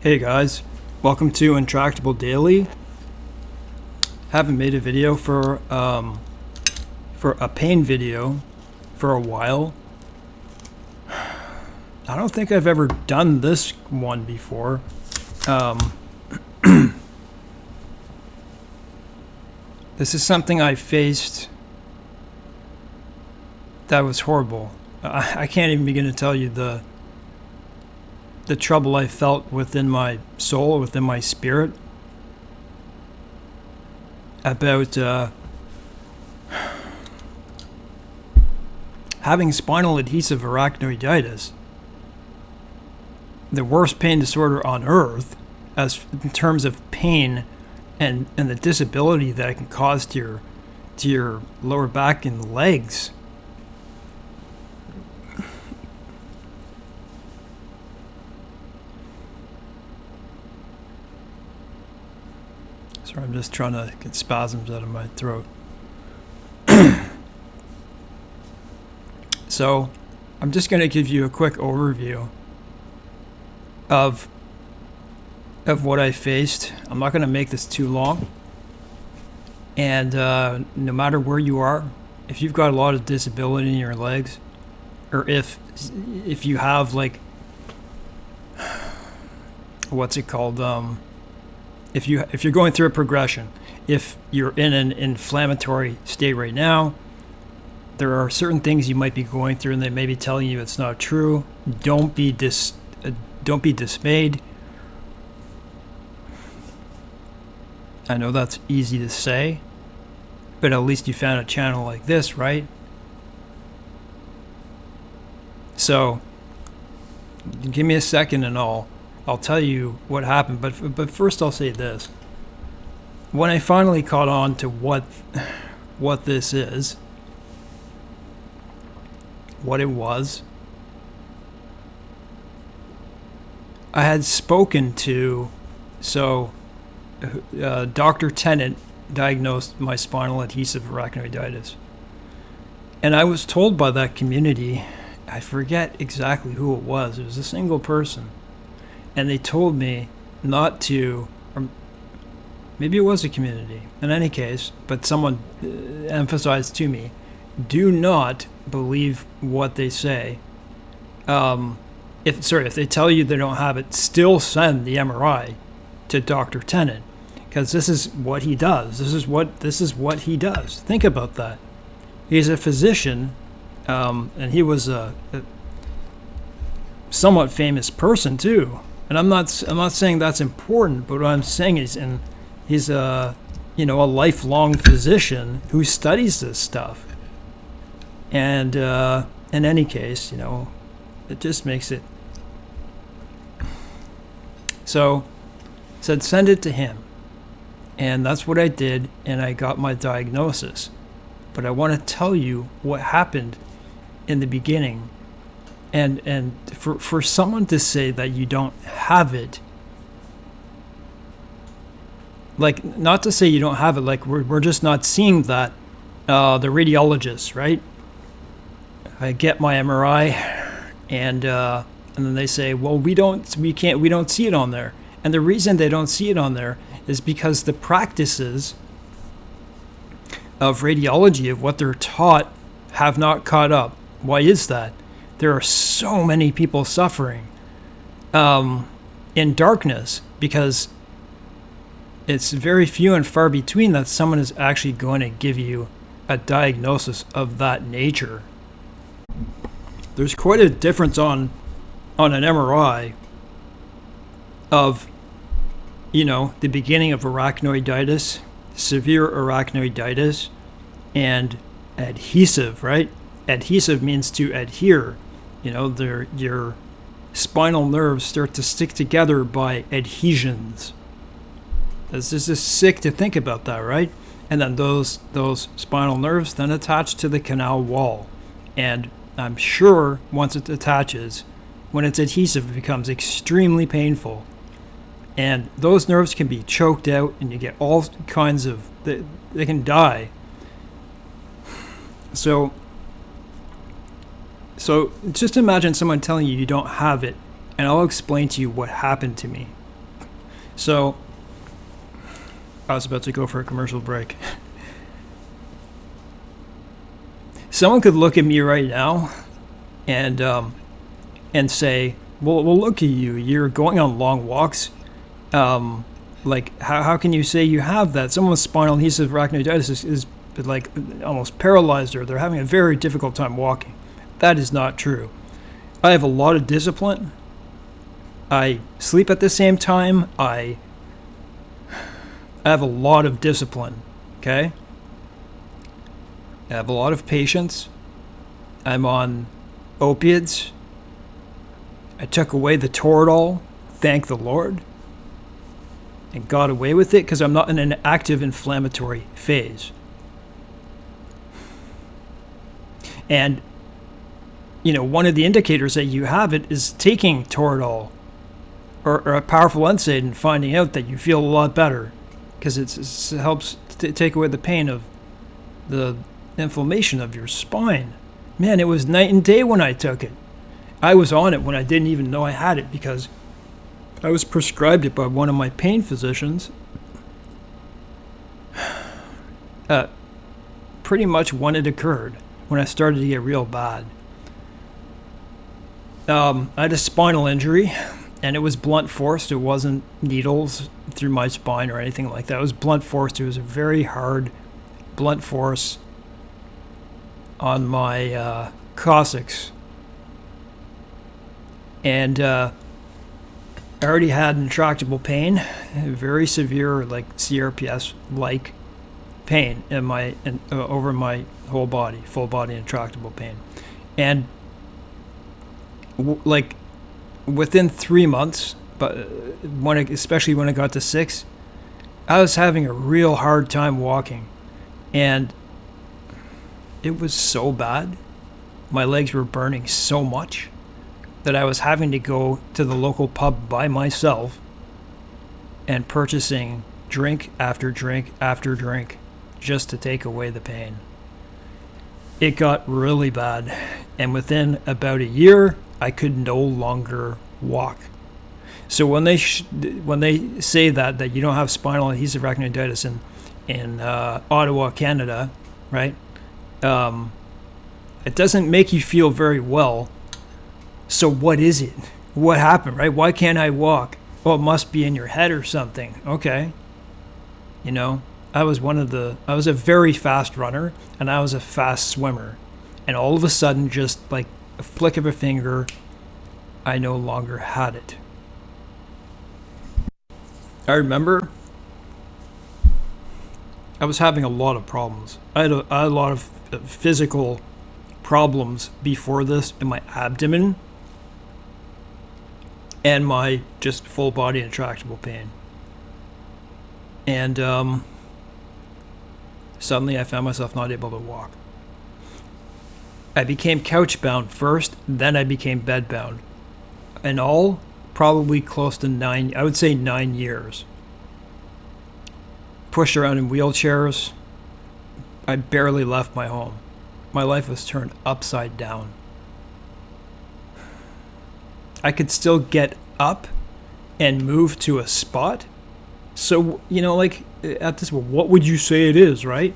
Hey guys, welcome to Intractable Daily. Haven't made a video for a pain video for a while. I don't think I've ever done this one before. This is something I faced that was horrible. I can't even begin to tell you the trouble I felt within my soul, within my spirit, about having spinal adhesive arachnoiditis, the worst pain disorder on earth, as in terms of pain and the disability that it can cause to your lower back and legs. Sorry, I'm just trying to get spasms out of my throat. So, I'm just going to give you a quick overview of what I faced. I'm not going to make this too long. And no matter where you are, if you've got a lot of disability in your legs, or if you have, like, what's it called? If you're going through a progression, if you're in an inflammatory state right now, there are certain things you might be going through, and they may be telling you it's not true. Don't be dismayed. I know that's easy to say, but at least you found a channel like this, right? So, give me a second and I'll tell you what happened, but first I'll say this. When I finally caught on to what this is, what it was, I had spoken to, Dr. Tennant diagnosed my spinal adhesive arachnoiditis. And I was told by that community, I forget exactly who it was a single person, and they told me not to, or maybe it was a community, in any case, but someone emphasized to me, do not believe what they say. If they tell you they don't have it, still send the MRI to Dr. Tennant, because this is what he does. This is what he does. Think about that. He's a physician, and he was a somewhat famous person too. And I'm not saying that's important, but what I'm saying is, he's a lifelong physician who studies this stuff. And in any case, it just makes it. So, said send it to him, and that's what I did, and I got my diagnosis. But I want to tell you what happened in the beginning. And for someone to say that you don't have it, like, not to say you don't have it, like we're just not seeing that, the radiologists, right? I get my MRI, and then they say, well, we don't see it on there. And the reason they don't see it on there is because the practices of radiology, of what they're taught, have not caught up. Why is that? There are so many people suffering in darkness, because it's very few and far between that someone is actually going to give you a diagnosis of that nature. There's quite a difference on an MRI of, the beginning of arachnoiditis, severe arachnoiditis, and adhesive, right? Adhesive means to adhere. Your spinal nerves start to stick together by adhesions. This is just sick to think about that, right? And then those spinal nerves then attach to the canal wall. And I'm sure once it attaches, when it's adhesive, it becomes extremely painful. And those nerves can be choked out, and you get all kinds of, they can die. So just imagine someone telling you you don't have it, and I'll explain to you what happened to me. So I was about to go for a commercial break. Someone could look at me right now and say, well, look at you. You're going on long walks. Like, how can you say you have that? Someone with spinal adhesive arachnoiditis is like almost paralyzed, or they're having a very difficult time walking. That is not true. I have a lot of discipline. I sleep at the same time. I have a lot of discipline, okay? I have a lot of patience. I'm on opiates. I took away the Toradol, thank the Lord, and got away with it because I'm not in an active inflammatory phase. And, you know, one of the indicators that you have it is taking Toradol or a powerful NSAID and finding out that you feel a lot better, because it helps take away the pain of the inflammation of your spine. Man, it was night and day when I took it. I was on it when I didn't even know I had it, because I was prescribed it by one of my pain physicians pretty much when it occurred, when I started to get real bad. I had a spinal injury, and it was blunt force. It wasn't needles through my spine or anything like that. It was blunt force. It was a very hard blunt force on my coccyx. And I already had intractable pain, very severe, like CRPS-like pain in my over my whole body, full body intractable pain. And like within 3 months, but especially when I got to 6, I was having a real hard time walking, and it was so bad. My legs were burning so much that I was having to go to the local pub by myself and purchasing drink after drink after drink just to take away the pain. It got really bad, and within about a year, I could no longer walk. So when they say that you don't have spinal adhesive arachnoiditis in Ottawa, Canada, right? It doesn't make you feel very well. So what is it? What happened, right? Why can't I walk? Well, it must be in your head or something. Okay. You know, I was a very fast runner, and I was a fast swimmer. And all of a sudden, just like a flick of a finger, I no longer had it. I remember I was having a lot of problems. I had a lot of physical problems before this in my abdomen and my just full body intractable pain. And suddenly I found myself not able to walk. I became couch bound first, then I became bed bound. In all, probably close to 9 years. Pushed around in wheelchairs. I barely left my home. My life was turned upside down. I could still get up and move to a spot. So, you know, like at this, what would you say it is, right?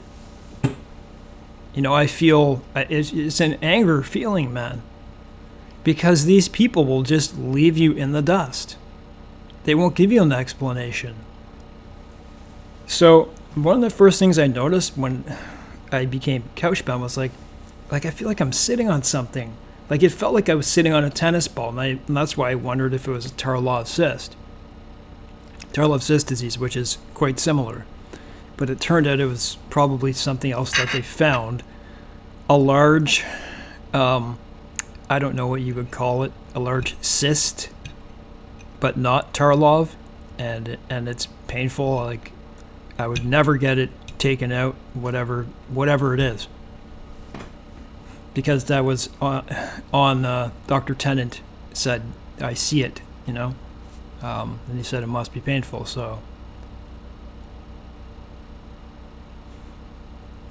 You know, I feel it's an anger feeling, man. Because these people will just leave you in the dust. They won't give you an explanation. So one of the first things I noticed when I became couchbound was like I feel like I'm sitting on something. Like it felt like I was sitting on a tennis ball, and that's why I wondered if it was a Toradol cyst. Toradol cyst disease, which is quite similar. But it turned out it was probably something else that they found. A large, I don't know what you would call it, a large cyst, but not Toradol, and it's painful. Like I would never get it taken out, whatever it is, because that was on Dr. Tennant said, I see it, you know, and he said it must be painful. So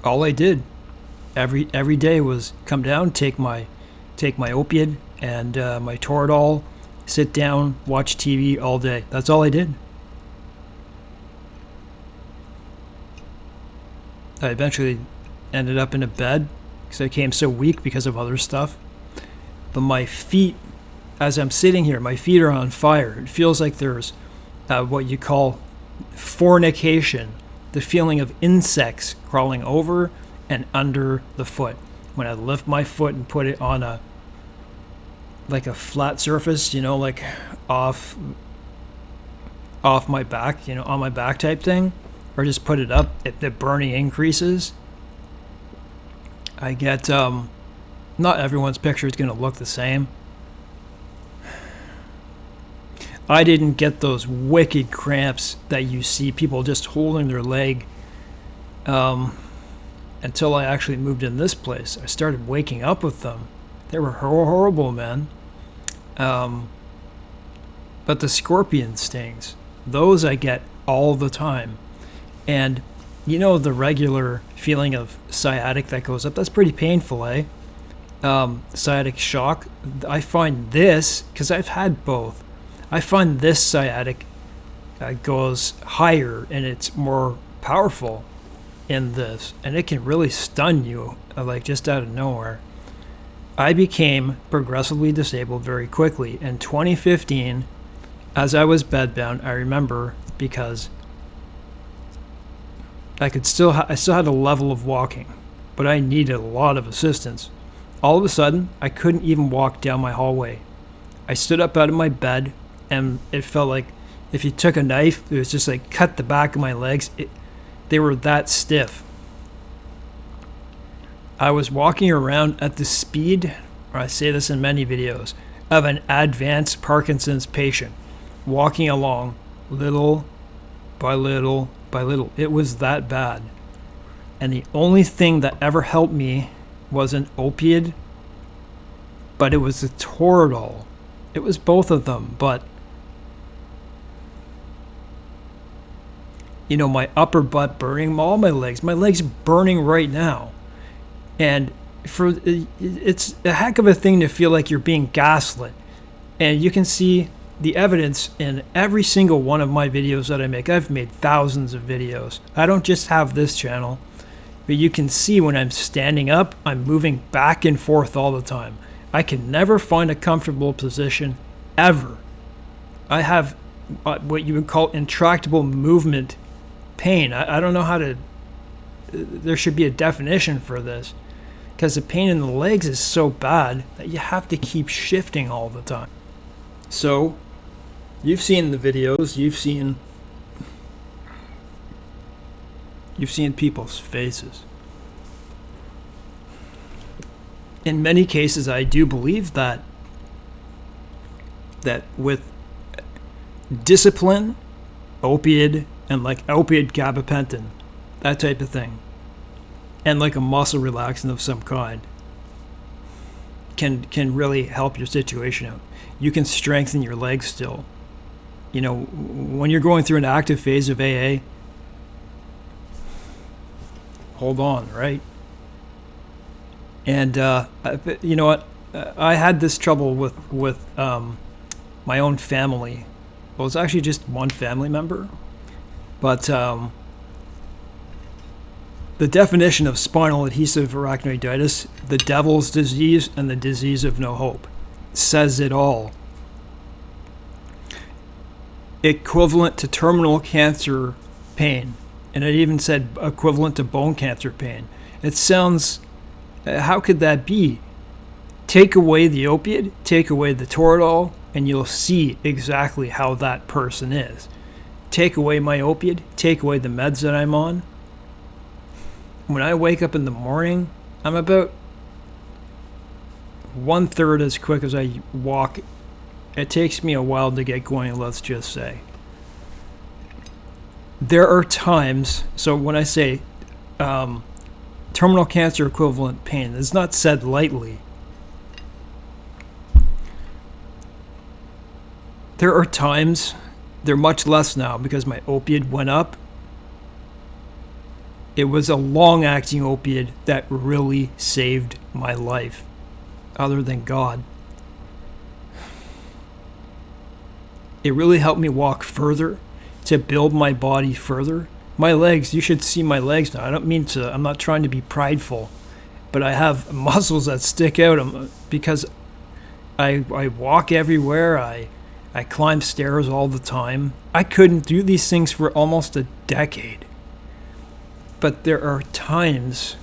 all I did every day was come down, take my opiate and my Toradol, sit down, watch TV all day. That's all I did. I eventually ended up in a bed because I became so weak because of other stuff. But my feet, as I'm sitting here, my feet are on fire. It feels like there's what you call fornication, the feeling of insects crawling over and under the foot. When I lift my foot and put it on a flat surface, like off my back, on my back type thing, or just put it up, the burning increases. I get, not everyone's picture is going to look the same. I didn't get those wicked cramps that you see people just holding their leg until I actually moved in this place. I started waking up with them. They were horrible, man. But the scorpion stings, those I get all the time. And the regular feeling of sciatic that goes up, that's pretty painful, eh? Sciatic shock. I find this, because I've had both, I find this sciatic goes higher and it's more powerful in this, and it can really stun you, just out of nowhere. I became progressively disabled very quickly. In 2015, as I was bedbound, I remember, because I still had a level of walking, but I needed a lot of assistance. All of a sudden, I couldn't even walk down my hallway. I stood up out of my bed, and it felt like if you took a knife, it was just like cut the back of my legs. They were that stiff. I was walking around at the speed, or I say this in many videos, of an advanced Parkinson's patient, walking along little by little by little. It was that bad. And the only thing that ever helped me was an opiate, but it was the Toradol. It was both of them, but my upper butt burning, all my legs burning right now. And it's a heck of a thing to feel like you're being gaslit. And you can see the evidence in every single one of my videos that I make. I've made thousands of videos. I don't just have this channel, but you can see when I'm standing up, I'm moving back and forth all the time. I can never find a comfortable position, ever. I have what you would call intractable movement pain. I don't know how to, there should be a definition for this, because the pain in the legs is so bad that you have to keep shifting all the time. So, you've seen the videos, you've seen people's faces. In many cases, I do believe that with discipline, opiate, and opiate gabapentin, that type of thing, and a muscle relaxant of some kind, can really help your situation out. You can strengthen your legs still. When you're going through an active phase of AA, hold on, right? And you know what? I had this trouble with my own family. Well, it's actually just one family member, but the definition of spinal adhesive arachnoiditis, the devil's disease and the disease of no hope, says it all. Equivalent to terminal cancer pain, and it even said equivalent to bone cancer pain. It sounds, how could that be? Take away the opiate, take away the Toradol, and you'll see exactly how that person is. Take away my opiate, take away the meds that I'm on. When I wake up in the morning, I'm about 1/3 as quick as I walk. It takes me a while to get going, let's just say. There are times, so when I say terminal cancer equivalent pain, it's not said lightly. There are times, they're much less now because my opiate went up. It was a long-acting opiate that really saved my life, other than God. It really helped me walk further, to build my body further, My legs, you should see my legs now. I don't mean to, I'm not trying to be prideful, but I have muscles that stick out because I walk everywhere. I climb stairs all the time. I couldn't do these things for almost a decade. But there are times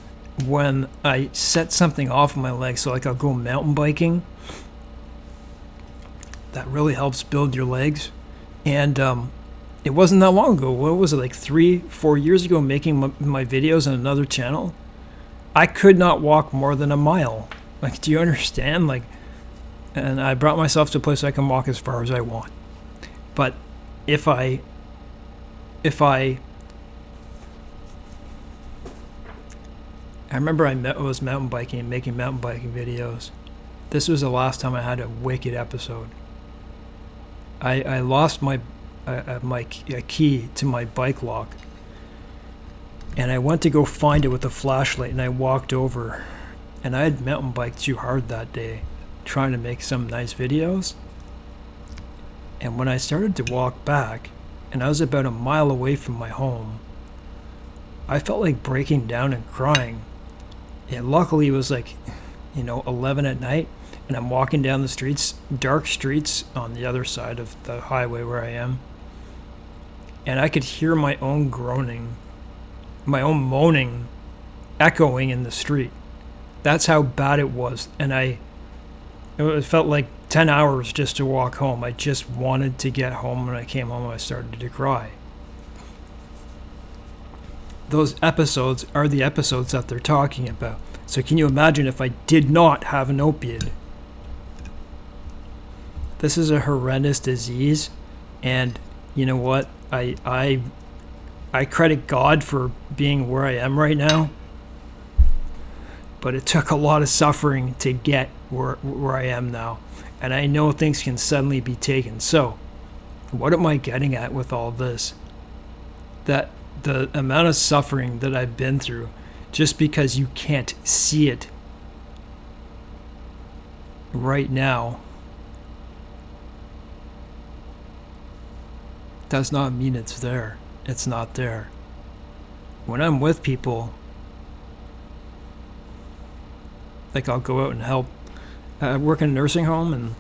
when I set something off my legs, so like I'll go mountain biking. That really helps build your legs. And it wasn't that long ago. What was it, like 3-4 years ago, making my videos on another channel? I could not walk more than a mile. Like, do you understand? Like, and I brought myself to a place I can walk as far as I want. But if I remember I was mountain biking and making mountain biking videos. This was the last time I had a wicked episode. I lost my key to my bike lock, and I went to go find it with a flashlight, and I walked over, and I had mountain biked too hard that day, trying to make some nice videos. And when I started to walk back, and I was about a mile away from my home, I felt like breaking down and crying. And luckily it was like, 11 at night, and I'm walking down the streets, dark streets on the other side of the highway where I am. And I could hear my own groaning, my own moaning echoing in the street. That's how bad it was. And it felt like 10 hours just to walk home. I just wanted to get home. When I came home, I started to cry. Those episodes are the episodes that they're talking about. So can you imagine if I did not have an opiate? This is a horrendous disease, and you know what? I credit God for being where I am right now, but it took a lot of suffering to get where I am now, and I know things can suddenly be taken. So what am I getting at with all this? That the amount of suffering that I've been through, just because you can't see it right now, does not mean it's there. It's not there. When I'm with people, like I'll go out and help. I work in a nursing home, and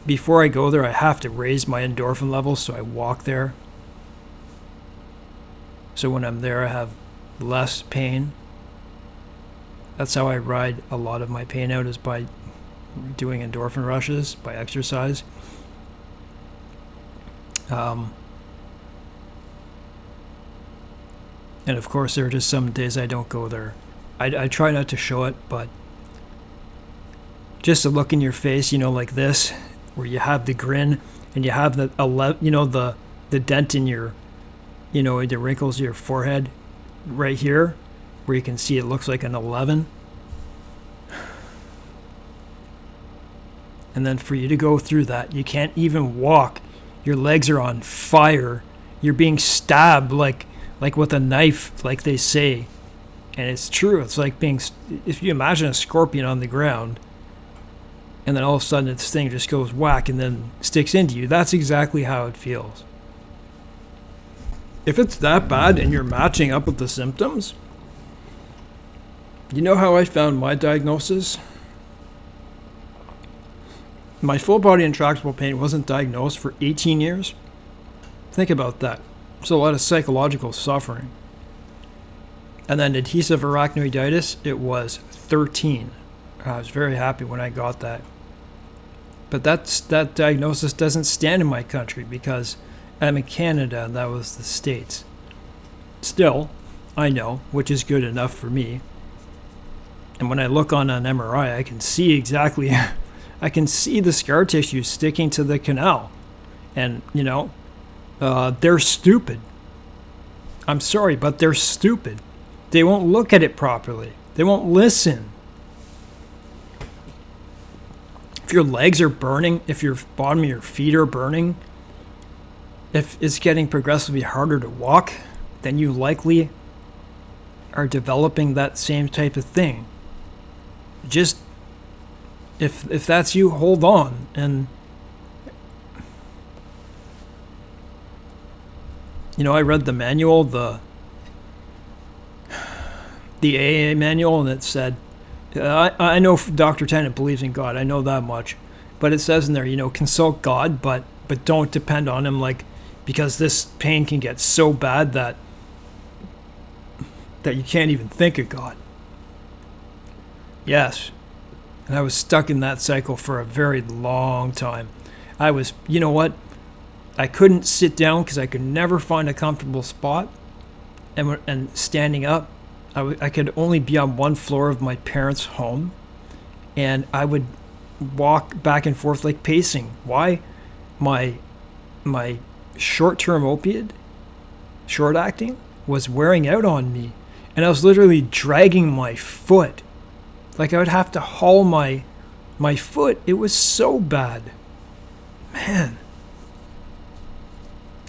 before I go there, I have to raise my endorphin levels, so I walk there. So when I'm there, I have less pain. That's how I ride a lot of my pain out, is by doing endorphin rushes, by exercise. And of course, there are just some days I don't go there. I try not to show it, but just to look in your face, like this, where you have the grin and you have the dent in your, the wrinkles in your forehead right here, where you can see it looks like an 11. And then for you to go through that, you can't even walk. Your legs are on fire. You're being stabbed like with a knife, like they say. And it's true. It's like if you imagine a scorpion on the ground, and then all of a sudden this thing just goes whack and then sticks into you. That's exactly how it feels. If it's that bad and you're matching up with the symptoms, you know how I found my diagnosis? My full body intractable pain wasn't diagnosed for 18 years. Think about that. It's a lot of psychological suffering. And then adhesive arachnoiditis, it was 13. I was very happy when I got that. But that diagnosis doesn't stand in my country because I'm in Canada and that was the States. Still, I know, which is good enough for me. And when I look on an MRI, I can see exactly, I can see the scar tissue sticking to the canal. And, they're stupid. I'm sorry, but they're stupid. They won't look at it properly. They won't listen. If your legs are burning, if your bottom of your feet are burning, if it's getting progressively harder to walk, then you likely are developing that same type of thing. Just, if that's you, hold on. And I read the manual, the AA manual, and it said, I know Dr. Tennant believes in God. I know that much. But it says in there, consult God, but don't depend on him, because this pain can get so bad that you can't even think of God. Yes. And I was stuck in that cycle for a very long time. I was, I couldn't sit down because I could never find a comfortable spot. And standing up, I could only be on one floor of my parents' home. And I would walk back and forth like pacing. Why? My short-term opiate, short-acting, was wearing out on me. And I was literally dragging my foot. Like I would have to haul my foot. It was so bad. Man.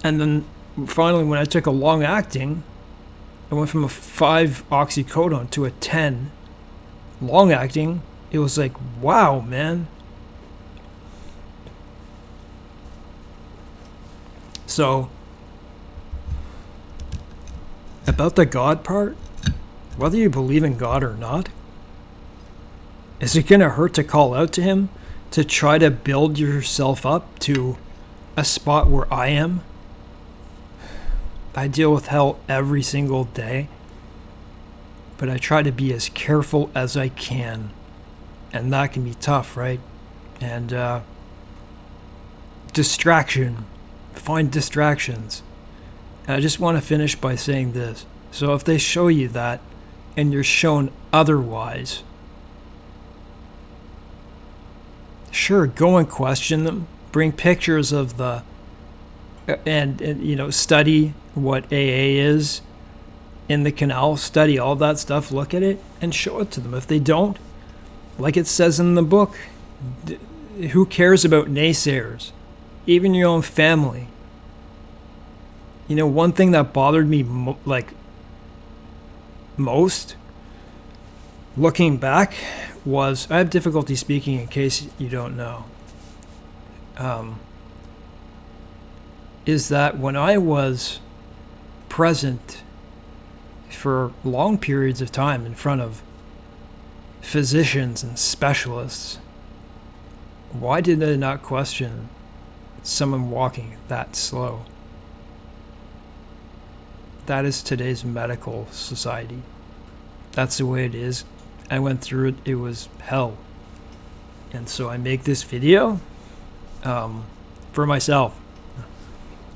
And then finally when I took a long-acting, I went from a 5 oxycodone to a 10 long-acting. It was like, wow, man. So, about the God part, whether you believe in God or not, is it going to hurt to call out to him to try to build yourself up to a spot where I am? I deal with hell every single day, but I try to be as careful as I can, and that can be tough, right? And distraction. Find distractions. And I just want to finish by saying this. So if they show you that and you're shown otherwise, sure, go and question them. Bring pictures of the and study what AA is in the canal. Study all that stuff. Look at it and show it to them. If they don't, like it says in the book, who cares about naysayers? Even your own family. One thing that bothered me most, looking back, was I have difficulty speaking in case you don't know. Is that when I was present for long periods of time in front of physicians and specialists, why did I not question someone walking that slow? That is today's medical society. That's the way it is. I went through it. It was hell. And so I make this video for myself.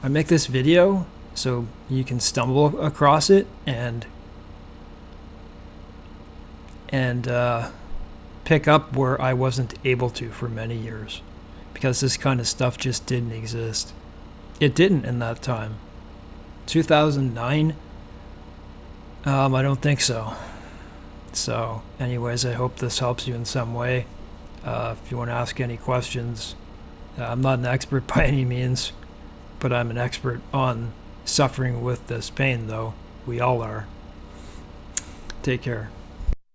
I make this video so you can stumble across it and pick up where I wasn't able to for many years, because this kind of stuff just didn't exist. It didn't in that time. 2009? I don't think so. So, anyways, I hope this helps you in some way. If you want to ask any questions, I'm not an expert by any means, but I'm an expert on suffering with this pain, though. We all are. Take care.